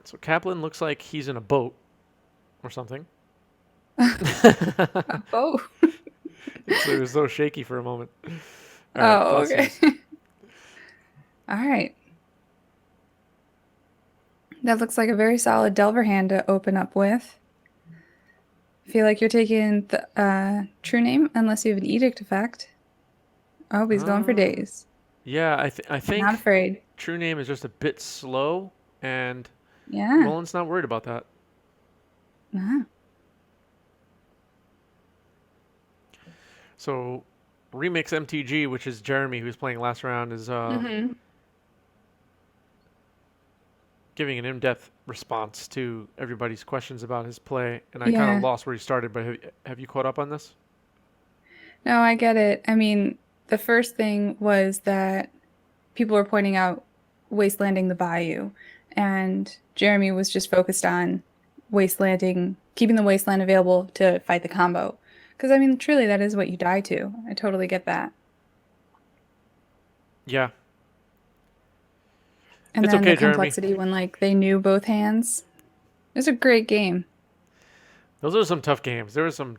So Kaplan looks like he's in a boat or something. A bow. It was so shaky for a moment. All right, Oh, okay. Thoughtseize. All right. That looks like a very solid Delver hand to open up with. I feel like you're taking the true name unless you have an edict effect. Oh, he's going for Uh, days. yeah, I Not think afraid. True Name is just a bit slow, and Yeah. Roland's not worried about that. Ah. So Remix MTG, which is Jeremy, who's playing last round, is Mm-hmm. giving an in-depth response to everybody's questions about his play, and I kind of Yeah. lost where he started. But have you caught up on this? No, I get it. I mean, the first thing was that people were pointing out wastelanding the bayou, and Jeremy was just focused on wastelanding, keeping the wasteland available to fight the combo. Because, I mean, truly, that is what you die to. I totally get that. Yeah, And it's then the okay, Jeremy. complexity when, like, they knew both hands. It was a great game. Those are some tough games. There were some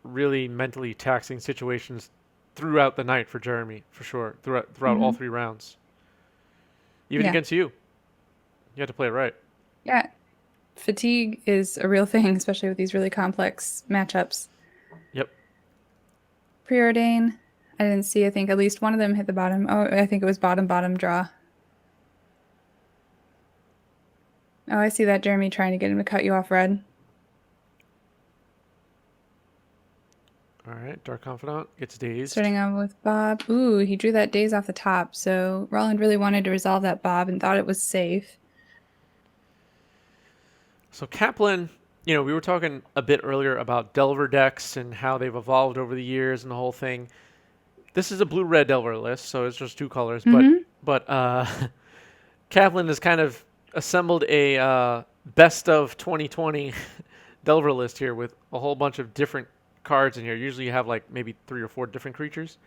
really mentally taxing situations throughout the night for Jeremy, for sure. Throughout all Hmm. 3 rounds, even Yeah. against you. You had to play it right. Yeah. Fatigue is a real thing, especially with these really complex matchups. Yep. Preordain, I didn't see. I think at least one of them hit the bottom. Oh, I think it was bottom, bottom draw. Oh, I see that, Jeremy, trying to get him to cut you off red. All right. Dark Confidant gets dazed. Starting off with Bob. Ooh, he drew that daze off the top, so Roland really wanted to resolve that Bob and thought it was safe. So Kaplan, we were talking a bit earlier about Delver decks and how they've evolved over the years and the whole thing. This is a blue-red Delver list, so it's just 2 colors. But Mm-hmm. but Kaplan has kind of assembled a best of 2020 Delver list here with a whole bunch of different cards in here. Usually you have like maybe 3 or 4 different creatures.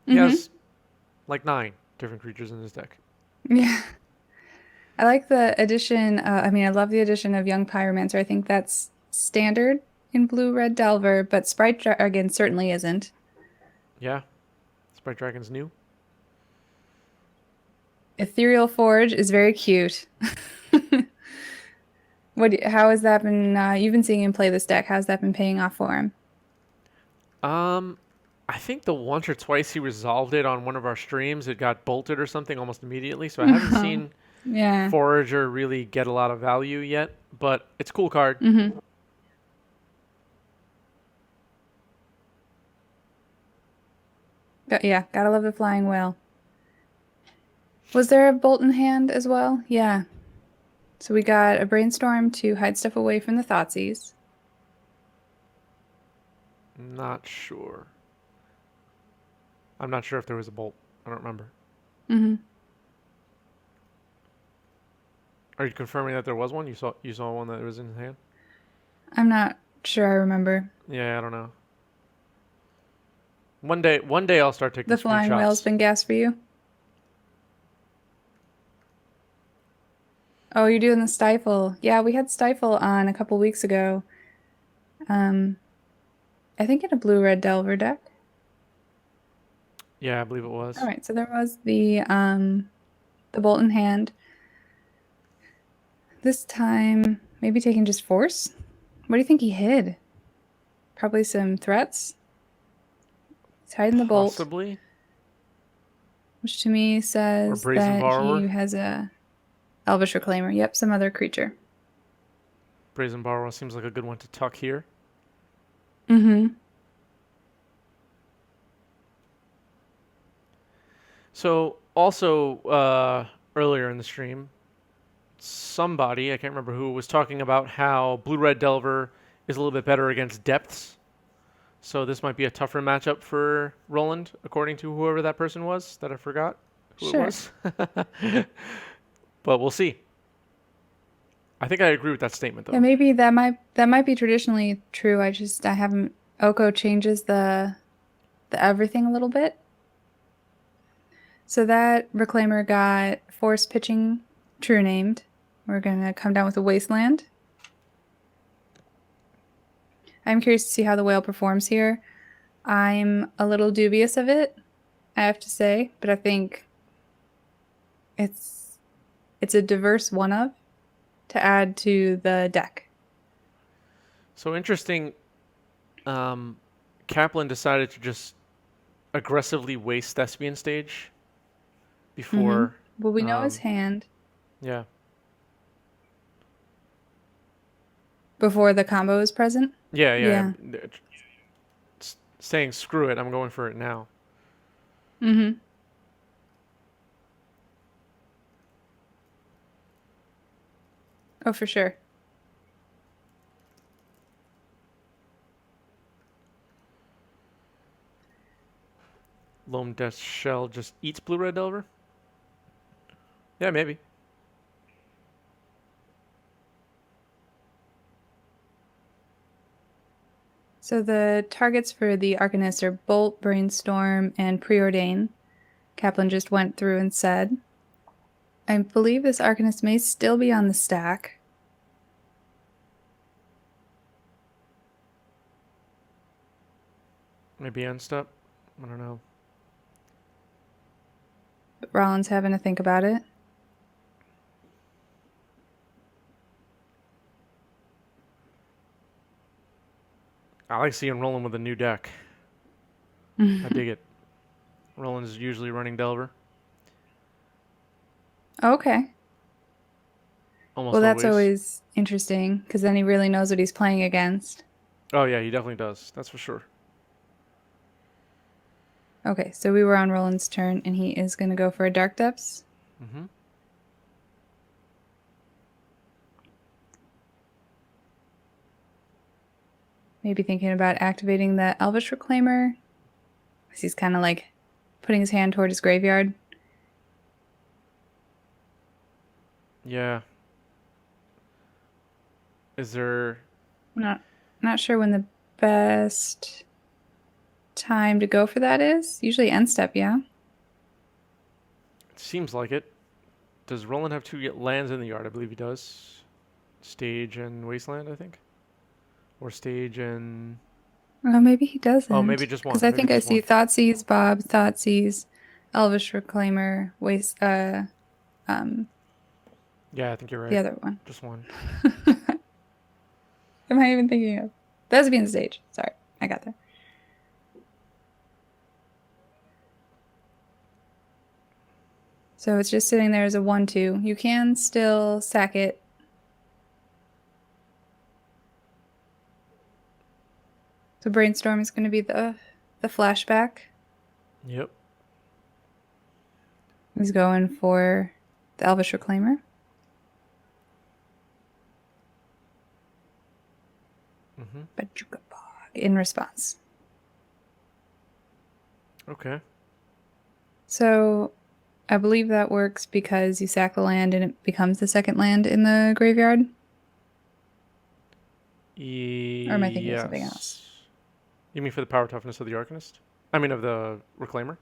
He Mm-hmm. has like 9 different creatures in his deck. Yeah. I like the addition. I mean, I love the addition of Young Pyromancer. I think that's standard in Blue Red Delver, but Sprite Dragon certainly isn't. Yeah, Sprite Dragon's new. Ethereal Forge is very cute. How has that been? You've been seeing him play this deck. How's that been paying off for him? Um, I think the once or twice he resolved it on one of our streams, it got bolted or something almost immediately. So I haven't seen Yeah. Forager really get a lot of value yet, but it's a cool card. Mm-hmm. Yeah, gotta love the flying whale. Was there a Bolton hand as well? Yeah. So we got a brainstorm to hide stuff away from the Thoughtseize. Not sure. I'm not sure if there was a bolt. I don't remember. Mm-hmm. Are you confirming that there was one? You saw one that was in his hand? I'm not sure I remember. Yeah, I don't know. One day I'll start taking The flying whale's screenshots. been gas for you? Oh, you're doing the Stifle. Yeah, we had Stifle on a couple weeks ago. Um, I think in a blue-red Delver deck. Yeah, I believe it was. All right, so there was the Bolton hand. This time, maybe taking just force? What do you think he hid? Probably some threats. He's hiding the bolt, Possibly. which to me Or says Brazen that Borrower. he has a Elvish Reclaimer. Yep, some other creature. Brazen Borrower seems like a good one to tuck here. Mm-hmm. So also earlier in the stream, somebody, I can't remember who, was talking about how Blue Red Delver is a little bit better against depths. So this might be a tougher matchup for Roland, according to whoever that person was that I forgot who it Sure. was. But we'll see. I think I agree with that statement Yeah, though. maybe that might be traditionally true. I haven't. Oko changes the everything a little bit. So that Reclaimer got force pitching true named. We're going to come down with a Wasteland. I'm curious to see how the whale performs here. I'm a little dubious of it, I have to say, but I think it's a diverse one of to add to the deck. So interesting. Kaplan decided to just aggressively waste Thespian stage before. Well, we know his Um, hand yeah. before the combo is present. Yeah, yeah. Yeah. Saying screw it, I'm going for it now. Mm-hmm. Oh, for sure. Loam Death Shell just eats Blue Red Delver? Yeah, maybe. So the targets for the Arcanist are Bolt, Brainstorm, and Preordain. Kaplan just went through and said. I believe this Arcanist may still be on the stack. Maybe end step. I don't know. But Rollins having to think about it. I like seeing Roland with a new deck. I dig it. Roland is usually running Delver. Okay. Well, Almost that's always. always interesting because then he really knows what he's playing against. Oh, yeah, he definitely does. That's for sure. Okay, so we were on Roland's turn and he is going to go for a Dark Depths. Mm-hmm. Maybe thinking about activating the Elvish Reclaimer. He's kind of like putting his hand toward his graveyard. Yeah. Is there... I'm not sure when the best time to go for that is. Usually end step, yeah. It seems like it. Does Roland have two lands in the yard? I believe he does. Stage and Wasteland, I think. Or Stage and... Well, maybe he Oh, maybe doesn't. just Because one. I Maybe think I just see one. Thoughtseize, Bob, Thoughtseize, Elvish Reclaimer, Waste, um, Yeah, I think you're the right. other one. Just one. Am I even thinking of? Thespian Stage. Sorry, I got there. So it's just sitting there as a 1/2. You can still sack it. So Brainstorm is going to be the flashback. Yep. He's going for the Elvish Reclaimer. Mm-hmm. Banuchi in response. Okay. So I believe that works because you sack the land and it becomes the second land in the graveyard. Or am I thinking of something else? Yes. You mean for the power toughness of the Arcanist? I mean of the Reclaimer?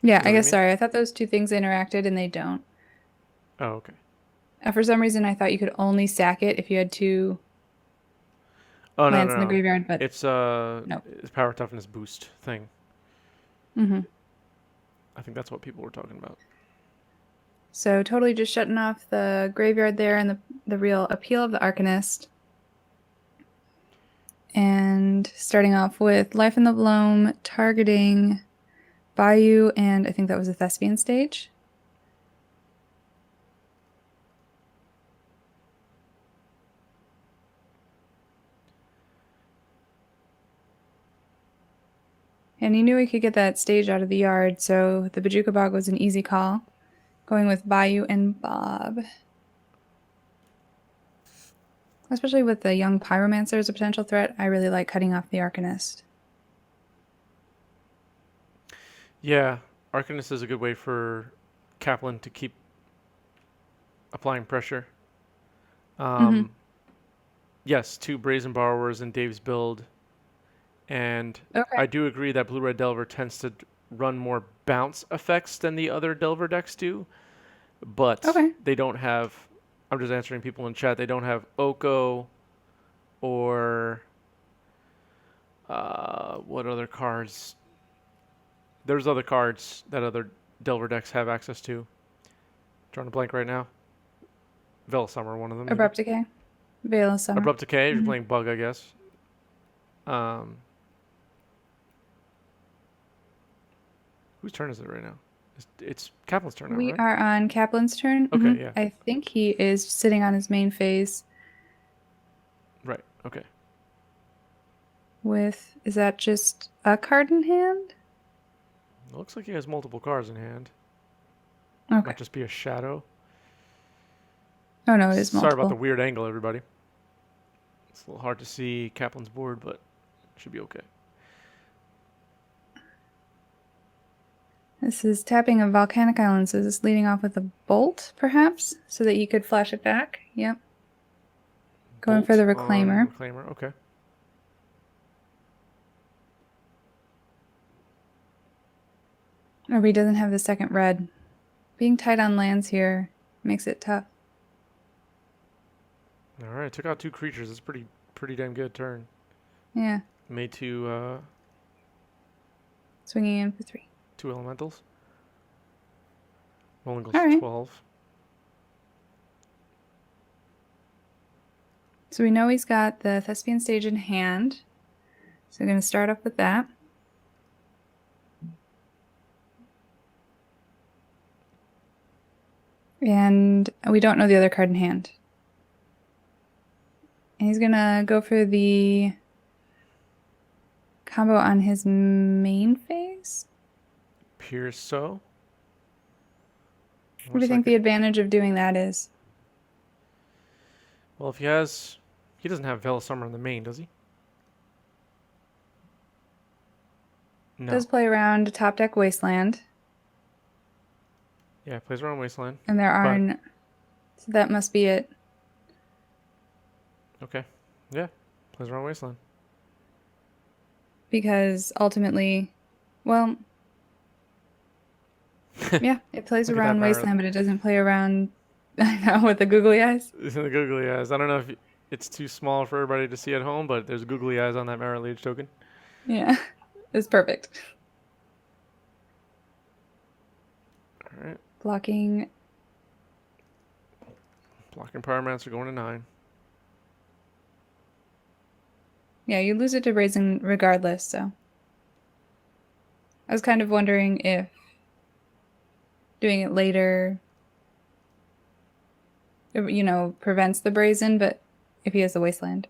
Yeah, Is that I what you guess, mean? sorry. I thought those two things interacted and they don't. Oh, okay. For some reason, I thought you could only sack it if you had two Oh, no, lands no, in the no. graveyard, but It's no. power toughness boost thing. Mm-hmm. I think that's what people were talking about. So totally just shutting off the graveyard there and the real appeal of the Arcanist. And starting off with Life in the Loam, targeting Bayou, and I think that was a Thespian Stage. And he knew he could get that stage out of the yard, so the Bajuka Bog was an easy call. Going with Bayou and Bob. Especially with the young Pyromancer as a potential threat, I really like cutting off the Arcanist. Yeah, Arcanist is a good way for Kaplan to keep applying pressure. Mm-hmm. Yes, two Brazen Borrowers in Dave's build. And Okay. I do agree that Blue Red Delver tends to run more bounce effects than the other Delver decks do, but Okay. they don't have I'm just answering people in chat. They don't have Oko or what other cards? There's other cards that other Delver decks have access to. Drawing a blank right now. Veil of Summer, one of them. Maybe. Abrupt Decay. Veil of Summer. Abrupt Decay. You're Mhm. playing Bug, I guess. Whose turn is it right now? It's Kaplan's turn now, We right? are on Kaplan's turn. Okay, yeah. I think he is sitting on his main phase Right. Okay. with, is that just a card in hand? It looks like he has multiple cards in hand. Okay. Might just be a shadow. Oh no, it is Sorry about the multiple. weird angle, everybody. It's a little hard to see Kaplan's board, but it should be okay. This is tapping of Volcanic Islands. Is this leading off with a bolt, perhaps? So that you could flash it back? Yep. Going for the Bolt on Reclaimer. Reclaimer, okay. Or he doesn't have the second red. Being tight on lands here makes it tough. All right, took out 2 creatures. That's pretty damn good turn. Yeah. Made 2 Swinging in for 3. 2 elementals. Rolling goes All to right. 12. So we know he's got the Thespian Stage in hand. So we're going to start off with that. And we don't know the other card in hand. And he's going to go for the combo on his main phase. Appears so. What do you think the advantage of doing that is? Well, if he doesn't have Veil of Summer in the main, does he? No. Does play around a top deck Wasteland. Yeah, plays around Wasteland. And there are... So that must be it. Okay. Yeah, plays around Wasteland. Because ultimately, well... yeah, it plays around Wasteland, but it doesn't play around... I know, with the googly eyes. The googly eyes. I don't know if it's too small for everybody to see at home, but there's googly eyes on that Merit Liege token. Yeah, it's perfect. All right. Blocking Pyromancer going to 9. Yeah, you lose it to Brazen regardless, so. I was kind of wondering if doing it later, you know, prevents the Brazen, but if he has the Wasteland.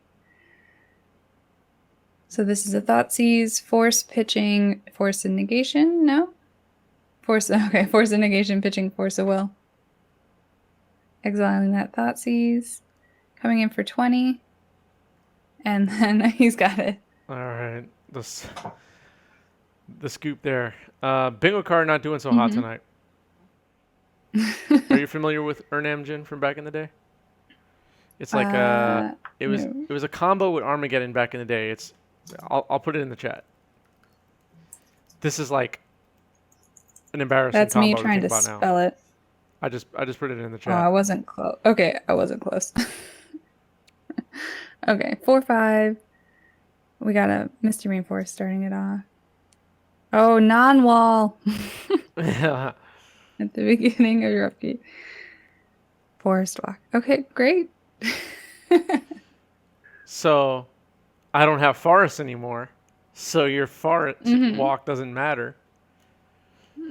So this is a Thoughtseize, Force pitching, Force and Negation, no? Force of Negation, pitching Force of Will. Exiling that Thoughtseize, coming in for 20, and then he's got it. All right, the scoop there. Bingo card not doing so hot tonight. Are you familiar with Ernamjin from back in the day? It's like it was a combo with Armageddon back in the day. I'll put it in the chat. This is like an embarrassing That's combo me trying to spell it. I just put it in the chat. Oh, I wasn't close. Okay, I wasn't close. Okay, 4/5. We got a Misty Rainforest starting it off. Oh, non-wall. At the beginning of your upkeep. Forest Walk. Okay, great. So, I don't have Forest anymore. So your Forest Walk doesn't matter.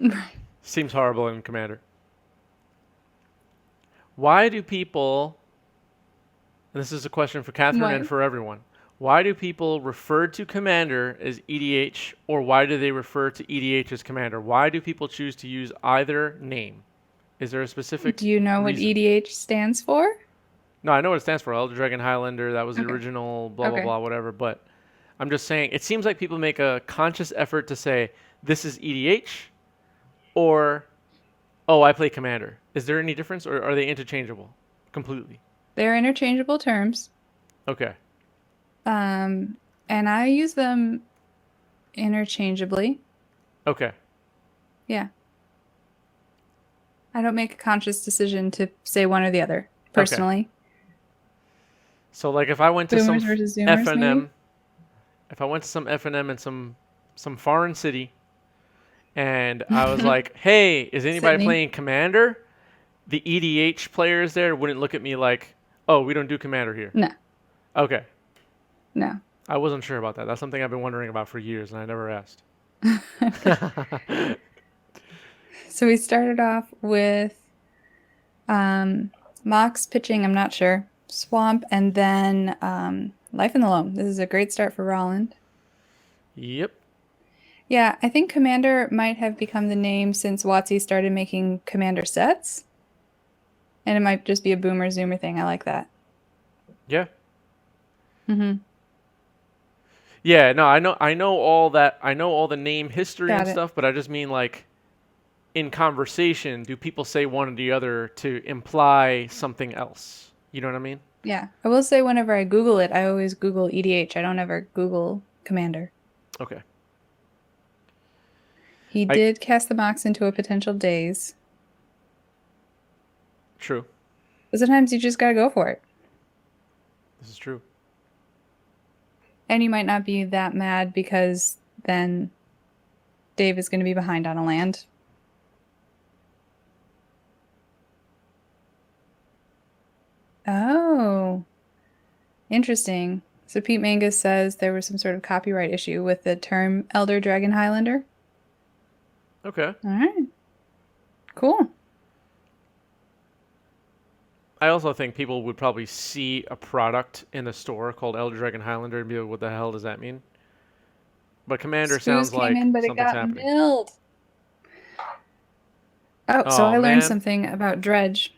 Right. Seems horrible in Commander. Why do people... And this is a question for Cathrine and for everyone. Why do people refer to Commander as EDH, or why do they refer to EDH as Commander? Why do people choose to use either name? Is there a specific Do you know reason? what EDH stands for? No, I know what it stands for. Elder Dragon Highlander, that was the original blah, blah, blah, whatever. But I'm just saying, it seems like people make a conscious effort to say, this is EDH, or, oh, I play Commander. Is there any difference, or are they interchangeable completely? They're interchangeable terms. Okay. And I use them interchangeably. Okay. Yeah. I don't make a conscious decision to say one or the other. Okay. personally. So like if I went to some Boomers versus Zoomers, maybe? FNM, if I went to some FNM in some foreign city and I was like, "Hey, is anybody Sydney. playing Commander?" The EDH players there wouldn't look at me like, "Oh, we don't do Commander here." No, Okay. no. I wasn't sure about that. That's something I've been wondering about for years and I never asked. So we started off with Mox pitching, I'm not sure, Swamp, and then Life in the Loam. This is a great start for Rolland. Yep. Yeah, I think Commander might have become the name since WotC started making Commander sets. And it might just be a Boomer Zoomer thing. I like that. Yeah. Mm-hmm. Yeah, no, I know all that. I know all the name history and Got it. stuff, but I just mean like in conversation, do people say one or the other to imply something else? You know what I mean? Yeah. I will say whenever I Google it, I always Google EDH. I don't ever Google Commander. Okay. He I did cast the Mox into a potential daze. true. But sometimes you just gotta go for it. This is true. And you might not be that mad because then Dave is going to be behind on a land. Oh, interesting. So Pete Mangus says there was some sort of copyright issue with the term Elder Dragon Highlander. Okay. All right, cool. I also think people would probably see a product in the store called Elder Dragon Highlander and be like, "What the hell does that mean?" But Commander Spoos sounds came like in, but it something's got happening. milled. Oh, so Oh I learned man. something about dredge.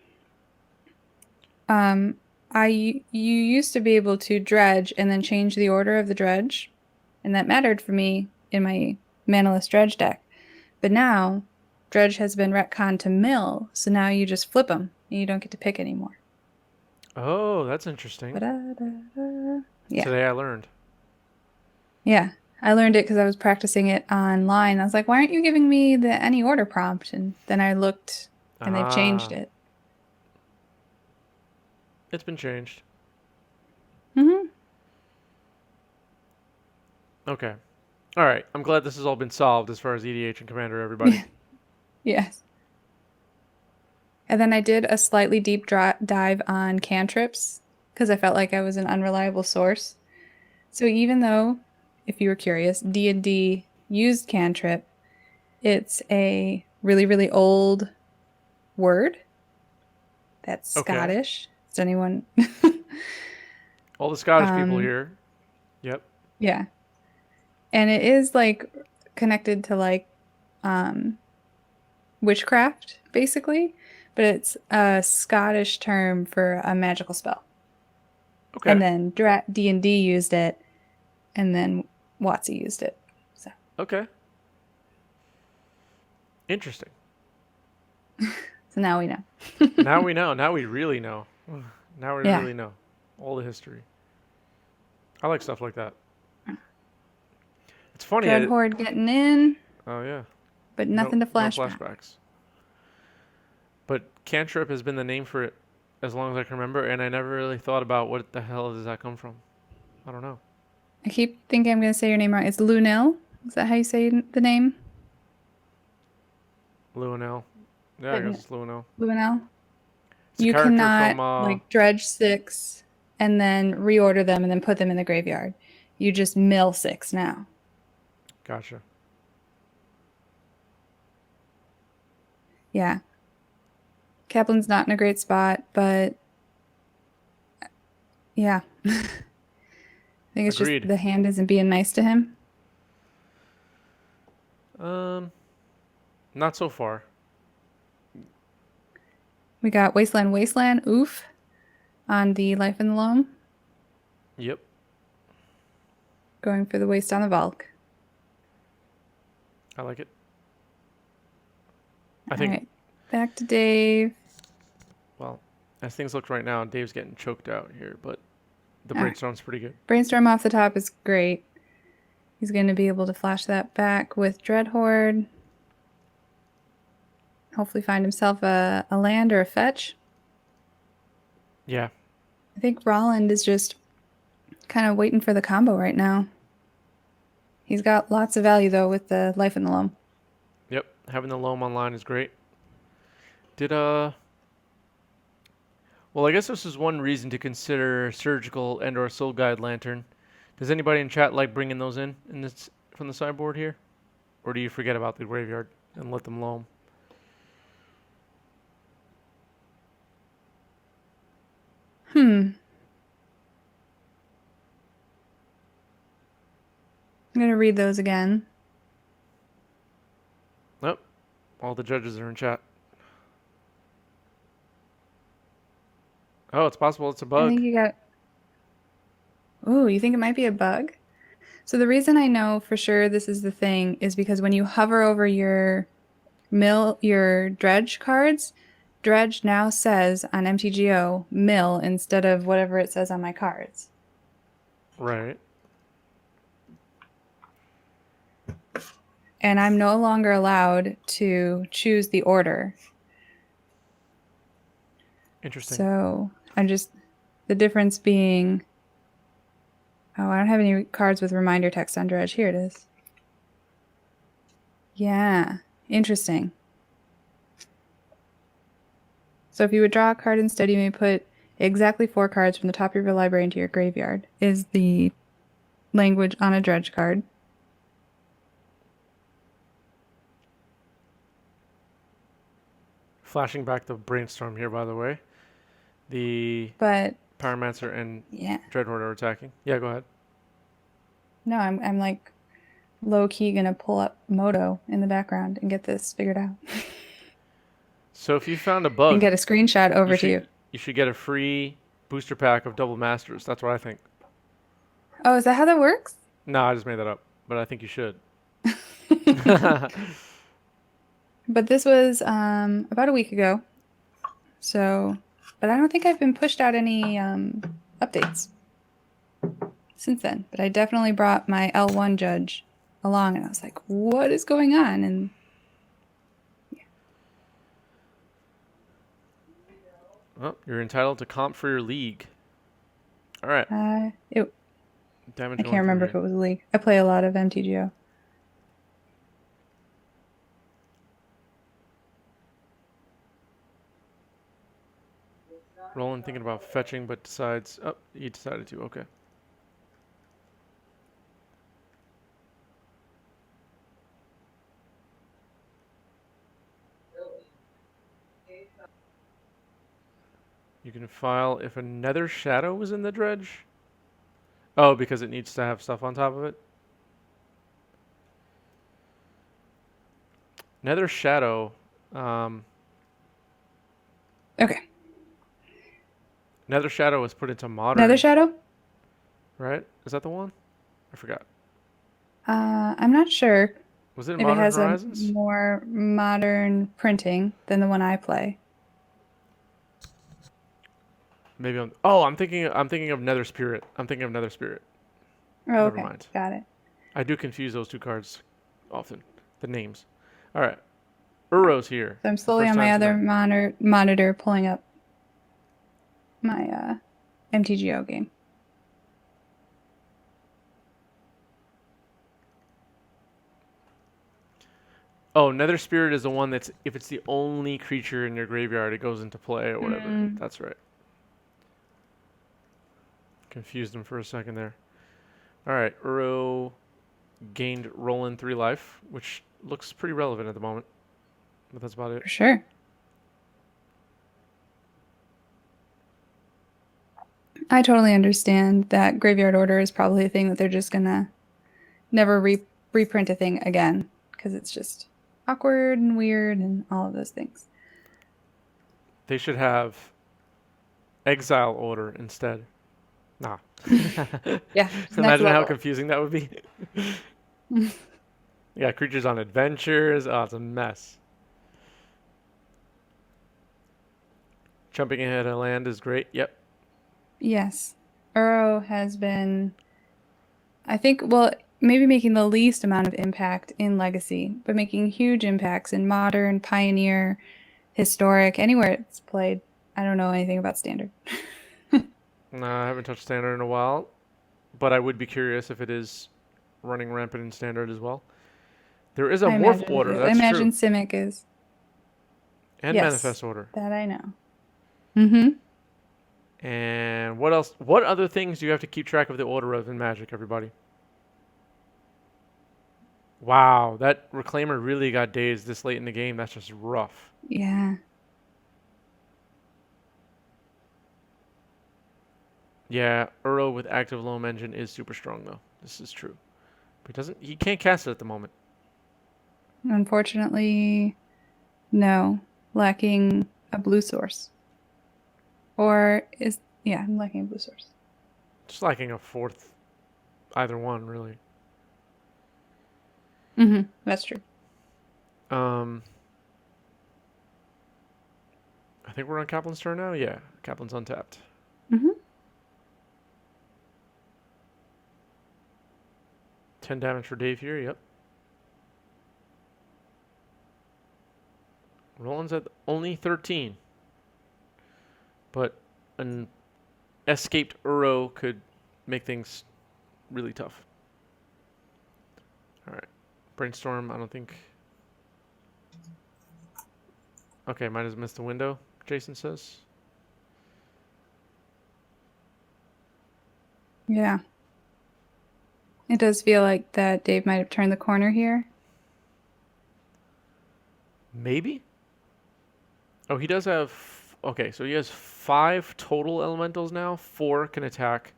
Um, you used to be able to dredge and then change the order of the dredge, and that mattered for me in my Manaless dredge deck. But now dredge has been retconned to mill, so now you just flip them and you don't get to pick anymore. Oh, that's interesting. Ba-da-da-da. Yeah, Today I learned. yeah. I learned it because I was practicing it online. I was like, why aren't you giving me the any order prompt? And then I looked and they've changed Ah, it. it's been changed. Hmm. Okay. All right. I'm glad this has all been solved as far as EDH and Commander, everybody. Yes. And then I did a slightly deep dive on cantrips because I felt like I was an unreliable source. So even though, if you were curious, D&D used cantrip, it's a really, really old word that's Okay. Scottish. Does anyone? All the Scottish people um, here. Yep. yeah. And it is like connected to like um, witchcraft, basically, but it's a Scottish term for a magical spell. And Okay. then D&D used it, and then WotC used it. So Okay. Interesting. so now we know. Now we know. Now we really know. Now we Yeah. really know all the history. I like stuff like that. It's funny. Dreadhorde getting in, Oh yeah. but No, nothing to no flashback. flashbacks. But cantrip has been the name for it as long as I can remember, and I never really thought about what the hell does that come from. I don't know. I keep thinking I'm going to say your name wrong. It's Lunel. Is that how you say the name? Luenel. Yeah, I But guess it's Luenel. Lunel? It's a You character cannot from like dredge six and then reorder them and then put them in the graveyard. You just mill six now. Gotcha. Yeah. Kaplan's not in a great spot, but yeah. I think it's just Agreed. the hand isn't being nice to him. Um, not so far. We got Wasteland Wasteland, oof, on the Life in the Loam, Yep. going for the waste on the Valk. I like it. I All think, right, back to Dave. well, as things look right now, Dave's getting choked out here, but the All right, brainstorm's pretty good. Brainstorm off the top is great. He's going to be able to flash that back with Dreadhorde. Hopefully find himself a land or a fetch. Yeah. I think Rolland is just kind of waiting for the combo right now. He's got lots of value though with the life in the loam. Yep. Having the loam online is great. Did Well, I guess this is one reason to consider surgical and/or soul guide lantern. Does anybody in chat like bringing those in this from the sideboard here, or do you forget about the graveyard and let them loam? Hmm. I'm gonna read those again. Nope. All the judges are in chat. Oh, it's possible it's a I bug. think you got. Ooh, you think it might be a bug? So the reason I know for sure this is the thing is because when you hover over your dredge cards, dredge now says on MTGO mill instead of whatever it says on my cards. Right. And I'm no longer allowed to choose the order. Interesting. So I'm just, the difference being, oh, I don't have any cards with reminder text on dredge. Here it is. Yeah, interesting. So if you would draw a card instead, you may put exactly 4 cards from the top of your library into your graveyard, is the language on a dredge card. Flashing back the brainstorm here, by the way. The But Pyromancer and yeah, Dreadhorde are attacking. Yeah, go ahead. no, I'm like low key gonna pull up Moto in the background and get this figured out So if you found a and bug, get a screenshot you over to should you. you should get a free booster pack of Double Masters. That's what I think. Oh, is that how that works? No, I just made that up, but I think you should. But this was about a week ago. So, but I don't think I've been pushed out any updates since then. But I definitely brought my L1 judge along and I was like, what is going on? And Well, you're entitled to comp for your league. All right, it, damage I going can't through remember if here. it was a league. I play a lot of MTGO. Roland thinking about fetching, but decides. Oh, he decided to. Okay. You can file if a Nether Shadow is in the dredge. Oh, because it needs to have stuff on top of it. Nether Shadow. Um, Okay. Nether Shadow was put into Nether modern, Shadow? right? Is that the one? I forgot. I'm not sure Was it in if it Modern has a Horizons? more modern printing than the one I play. Maybe I'm. Oh, I'm thinking. I'm thinking of Nether Spirit. I'm thinking of Nether Spirit. Oh, Never okay. mind. Got it. I do confuse those two cards often. The names. All right. Uro's here. So I'm The slowly first on my time other tonight. monitor pulling up my MTGO game. Oh, Nether Spirit is the one that's if it's the only creature in your graveyard, it goes into play or whatever. Mm, That's right. Confused him for a second there. All right. Uro gained Roland 3 life, which looks pretty relevant at the moment. But that's about it. for sure. I totally understand that graveyard order is probably a thing that they're just gonna never reprint a thing again because it's just awkward and weird and all of those things. They should have Exile Order instead. Nah. Yeah, it's next Imagine how level. confusing that would be. Yeah, creatures on adventures. Oh, it's a mess. Jumping ahead of land is great. Yep. Yes. Uro has been, I think, well, maybe making the least amount of impact in Legacy, but making huge impacts in Modern, Pioneer, Historic, anywhere it's played. I don't know anything about standard. No, I haven't touched standard in a while, but I would be curious if it is running rampant in standard as well. There is a I morph imagine it order, is. I that's true, imagine Simic is. and Yes, manifest order. that I know. Mm-hmm. And what else? What other things do you have to keep track of the order of in Magic, everybody? Wow, that Reclaimer really got dazed this late in the game. That's just rough. Yeah. Yeah, Uro with active loam engine is super strong though. This is true. But he can't cast it at the moment. Unfortunately, no. Lacking a blue source. Or is, yeah, I'm lacking a blue source. Just lacking a fourth, either one really. Mm-hmm. That's true. Um, I think we're on Kaplan's turn now. Yeah, Kaplan's untapped. Mm-hmm. 10 damage for Dave here. Yep. Roland's at only 13. But an escaped Uro could make things really tough. All right. Brainstorm, I don't think. Okay, might have missed the window, Jason says. Yeah. It does feel like that Dave might have turned the corner here. Maybe? Oh, he does have. Okay, so he has 5 total elementals now. 4 can attack.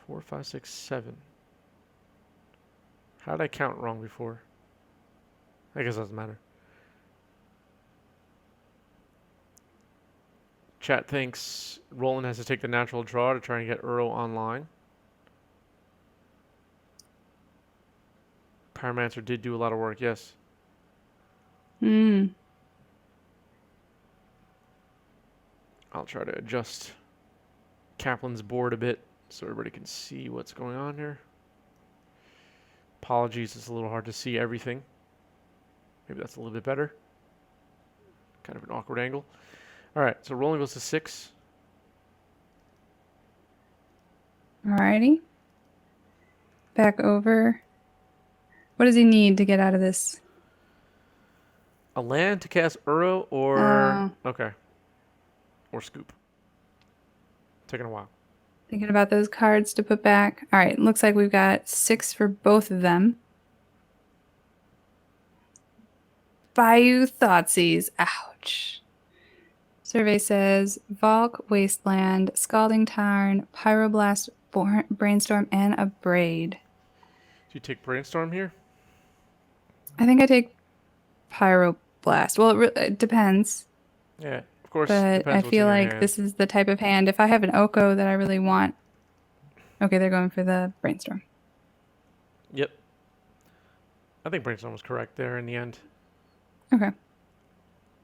4, 5, 6, 7. How did I count wrong before? I guess it doesn't matter. Chat thinks Roland has to take the natural draw to try and get Uro online. Pyromancer did do a lot of work, yes. Hmm. I'll try to adjust Kaplan's board a bit so everybody can see what's going on here. Apologies, it's a little hard to see everything. Maybe that's a little bit better. Kind of an awkward angle. All right, so Roland goes to 6. Alrighty. Back over. What does he need to get out of this? A land to cast Uro or... Okay. Or Scoop. Taking a while. Thinking about those cards to put back. All right, looks like we've got 6 for both of them. Bayou Thoughtseize. Ouch. Survey says Valk, Wasteland, Scalding Tarn, Pyroblast, Brainstorm, and a Braid. Do you take Brainstorm here? I think I take Pyroblast. Well, it depends. Yeah, of course. But I feel like this is the type of hand. If I have an Oko that I really want. Okay, they're going for the Brainstorm. Yep. I think Brainstorm was correct there in the end. Okay.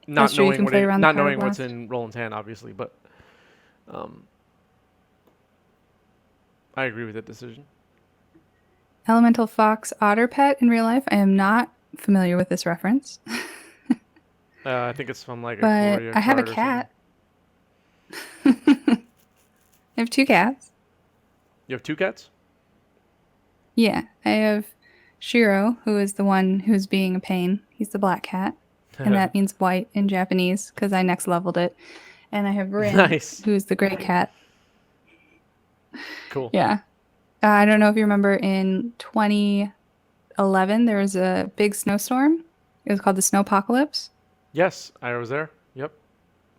Not true, knowing what's in Roland's hand, obviously, but I agree with that decision. Elemental Fox Otter Pet in real life. I am not familiar with this reference. I think it's from like a but Korea I have a card or cat. I have 2 cats. You have 2 cats? Yeah, I have Shiro, who is the one who's being a pain. He's the black cat. And that means white in Japanese because I next leveled it. And I have Rin, Nice. who's the gray cat. Cool. Yeah. I don't know if you remember in 2011, there was a big snowstorm. It was called the Snowpocalypse. Yes, I was there. Yep.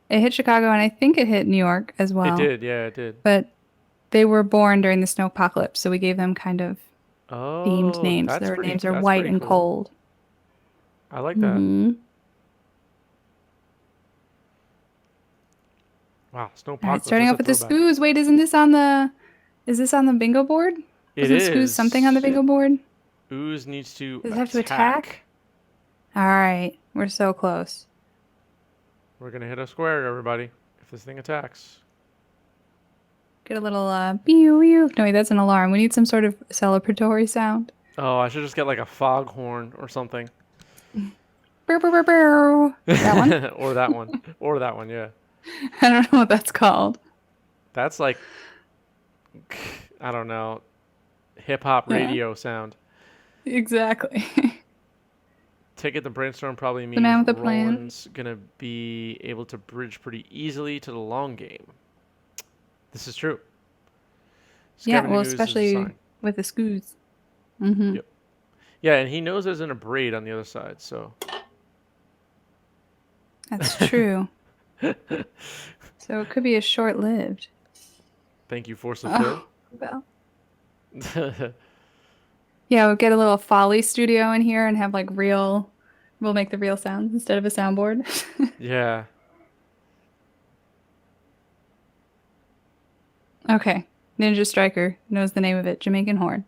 It hit Chicago, and I think it hit New York as well. It did, yeah, it did. But they were born during the Snowpocalypse, so we gave them kind of themed names. Their names are white and cold. I like that. Wow, Snowpocalypse. All right, starting off with the Spoos. Wait, is this on the bingo board? Isn't Spoos something on the bingo board? Ooze needs to Does it have to attack? All right, we're so close. We're going to hit a square, everybody, if this thing attacks. Get a little, pew, pew. No, wait, that's an alarm. We need some sort of celebratory sound. Oh, I should just get like a foghorn or something. Bow, bow, bow, bow. That one? Or that one. Or that one, yeah. I don't know what that's called. That's like, I don't know, hip hop Yeah, radio sound. exactly. Ticket the brainstorm probably The means man with a plan. Roland's gonna be able to bridge pretty easily to the long game. This is true. Yeah, well, Scavenging ooze is a especially sign. with the scoos. Mm-hmm. Yep. Yeah, and he knows there's an abrade on the other side, so. That's true. So it could be a short-lived. Thank you, Force of Fill. Oh, well. Yeah, we'll get a little Foley studio in here and have like real. We'll make the real sounds instead of a soundboard. Yeah. Okay. Ninja Striker knows the name of it. Jamaican horn.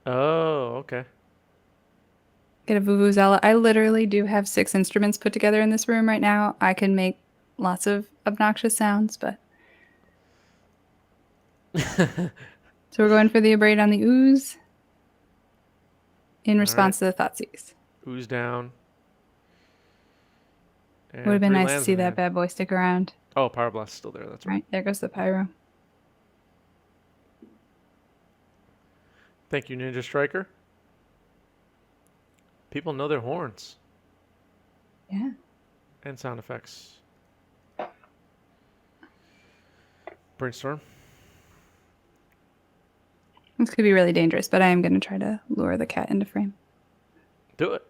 Oh, okay. Get a vuvuzela. I literally do have 6 instruments put together in this room right now. I can make lots of obnoxious sounds, but. So we're going for the abrade on the ooze in response to the Thoughtseize. Ooze down. Would have And been three nice to lands see in that hand. bad boy stick around. Oh, Power Blast's still there. That's right. Right, there goes the pyro. Thank you, Ninja Striker. People know their horns Yeah. and sound effects. Brainstorm. This could be really dangerous, but I am going to try to lure the cat into frame. Do it.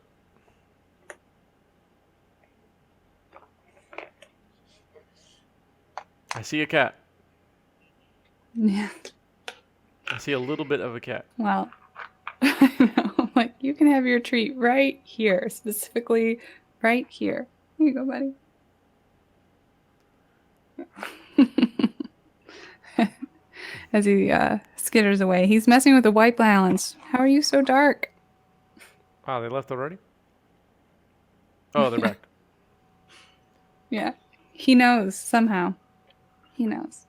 I see a cat. Yeah. I see a little bit of a cat. Well, I know. Like, you can have your treat right here, specifically right here. Here you go, buddy. As he skitters away. He's messing with the white balance. How are you so dark? Wow, they left already? Oh, they're back. Yeah. He knows somehow. He knows.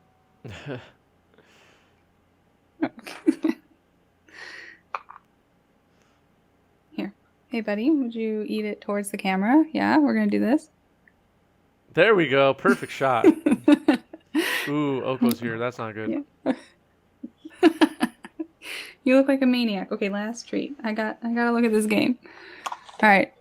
Here. Hey, buddy, would you eat it towards the camera? Yeah, we're going to do this. There we go. Perfect shot. Ooh, Oko's here. That's not good. Yeah. You look like a maniac. Okay, last treat. I gotta look at this game. All right.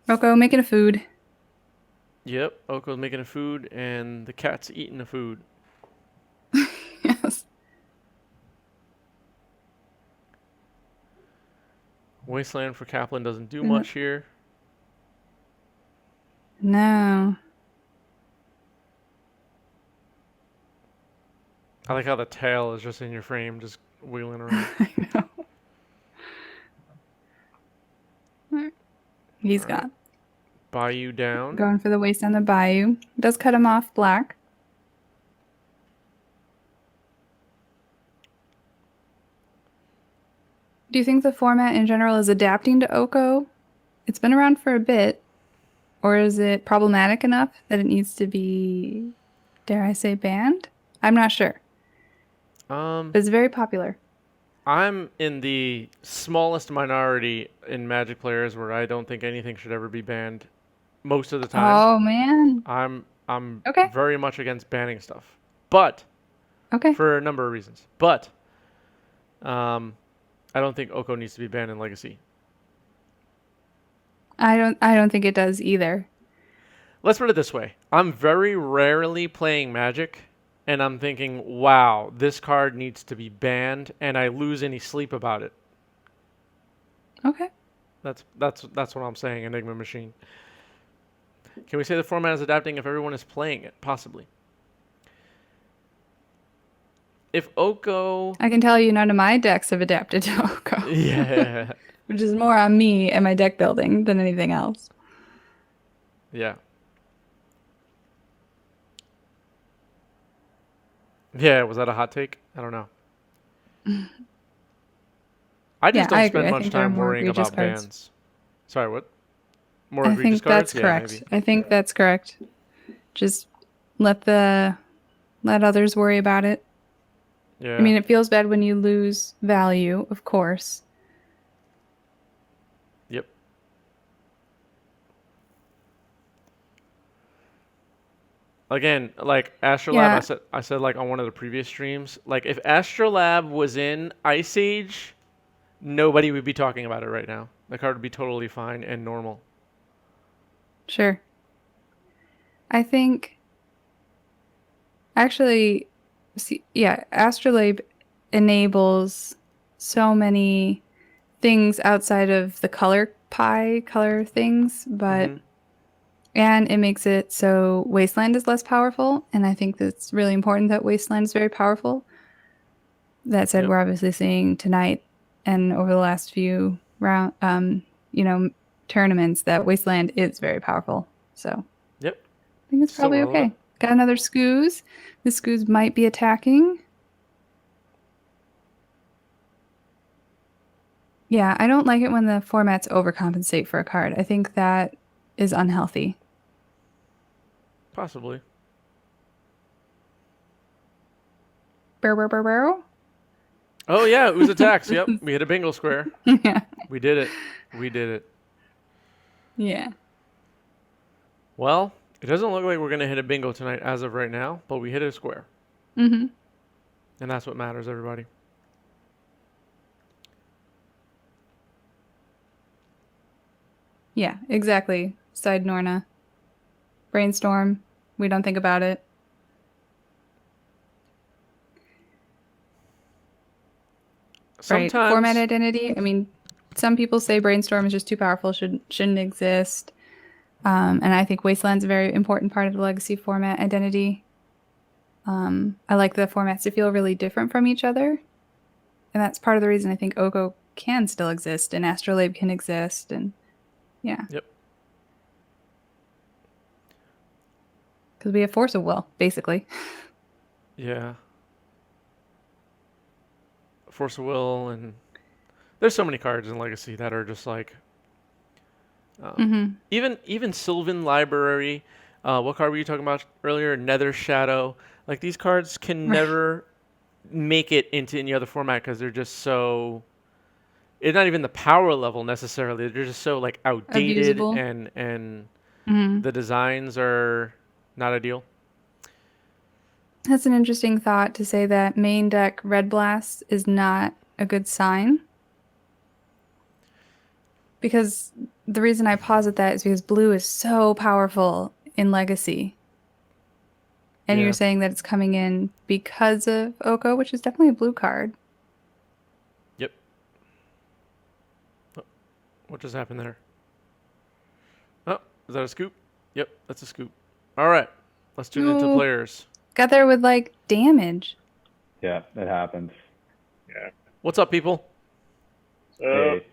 Rocco, making a food. Yep, Oko's making a food, and the cat's eating the food. Yes. Wasteland for Kaplan doesn't do much here. No. I like how the tail is just in your frame, just wheeling around. I know. He's All right. gone. Bayou down. Going for the waste on the bayou. Does cut him off black. Do you think the format in general is adapting to Oko? It's been around for a bit. Or is it problematic enough that it needs to be, dare I say, banned? I'm not sure. But it's very popular. I'm in the smallest minority in Magic players where I don't think anything should ever be banned. Most of the time, Oh, man. I'm Okay. very much against banning stuff, but Okay. for a number of reasons. But I don't think Oko needs to be banned in Legacy. I don't think it does either. Let's put it this way: I'm very rarely playing Magic, and I'm thinking, "Wow, this card needs to be banned," and I lose any sleep about it. Okay. That's what I'm saying, Enigma Machine. Can we say the format is adapting if everyone is playing it? Possibly. If Oko... I can tell you none of my decks have adapted to Oko. Yeah. Which is more on me and my deck building than anything else. Yeah. Yeah, was that a hot take? I don't know. I just Yeah, I don't agree. spend I much think there are time more worrying egregious about cards. bans. Sorry, what? More I egregious think that's cards? Yeah, correct. maybe. I think that's correct. Just let others worry about it. I Yeah. mean, it feels bad when you lose value, of course. Yep. Again, like Astrolab, Yeah, I said like on one of the previous streams, like if Astrolab was in Ice Age, nobody would be talking about it right now. The card would be totally fine and normal. sure. I think actually, see, yeah, Astrolabe enables so many things outside of the color things, but Mm-hmm. and it makes it so Wasteland is less powerful, and I think that's really important that Wasteland is very powerful. That said, Yep. we're obviously seeing tonight and over the last few you know, tournaments that Wasteland is very powerful. So I Yep. think it's Still probably relevant. okay. Got another Scoos. The Scoos might be attacking. Yeah, I don't like it when the formats overcompensate for a card. I think that is unhealthy. Possibly. Burr, burr, burr, burr. Oh yeah, it was attacks. Yep. We hit a bingo square. Yeah. We did it. We did it. Yeah. Well, it doesn't look like we're gonna hit a bingo tonight as of right now, but we hit a square. Mm-hmm. And that's what matters, everybody. Yeah, exactly. Side Norna. Brainstorm. We don't think about it. Right. Format Sometimes, identity. I mean, some people say Brainstorm is just too powerful, shouldn't exist. And I think Wasteland's a very important part of the legacy format identity. I like the formats to feel really different from each other. And that's part of the reason I think Oko can still exist and Astrolabe can exist. And yeah, yep. because we have Force of Will, basically. Yeah. Force of Will, and there's so many cards in Legacy that are just like, um, Mm-hmm. even Sylvan Library. What card were you talking about earlier? Nether Shadow. Like these cards can Right. never make it into any other format because they're just so. It's not even the power level necessarily. They're just so like outdated, Abusable. and Mm-hmm. the designs are not ideal. That's an interesting thought to say that main deck Red Blast is not a good sign. Because the reason I posit that is because blue is so powerful in Legacy. And you're Yeah. saying that it's coming in because of Oko, which is definitely a blue card. Yep. Oh, what just happened there? Oh, is that a scoop? Yep, that's a scoop. All right, let's tune into No, players. got there with like damage. Yeah, that happens. Yeah. What's up, people? So Hey,